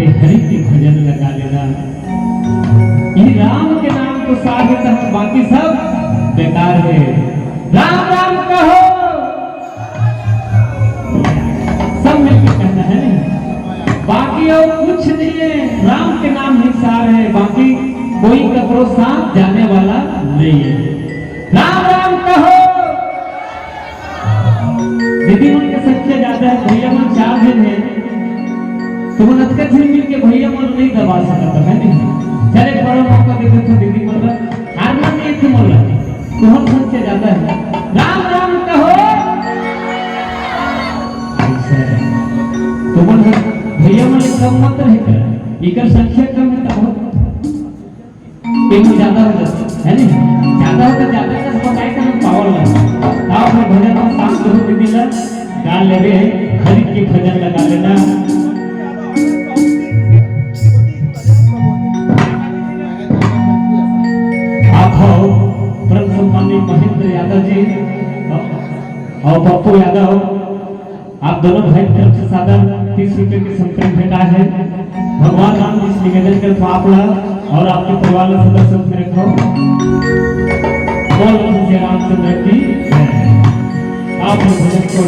ते हरि के भजन लगा लेना। ये राम के नाम तो साबित है, बाकी सब बेकार है। राम राम कहो, सब मिलकर कहना है, बाकी और कुछ नहीं है। राम के नाम ही सार है, बाकी कोई कपड़ों साथ जाने वाला नहीं है। राम राम कहो। दीदी मन के सच्चे जाता है, भैया मन 4 दिन है तो मन अतका झिल मिल के भैया मन नहीं दबा सकता है नहीं। चले बड़ा मौका देते तो दीदी मन हारना नहीं थी मन तो हम सच्चे जाता है। राम राम कहो। तो मन भैया मन कम मत रहेगा, इकर संख्या कम है तो बहुत एक ज्यादा हो जाता है नहीं। ज्यादा हो तो ज्यादा का पकाए का हम पावर लगा आओ अपने भजन में शाम करो दीदी ला गा ले रे हरि के भजन लगा लेना। आप हो परम सम्मानीय महेंद्र यादव जी और पप्पू यादव, आप दोनों भाई की तरफ से सादर 30 रुपए की संपत्ति भेटा है। भगवान राम जी से निवेदन कर तो आप और आपके परिवार के सदस्य में रखो। बोल श्री रामचंद्र की जय। आप भजन को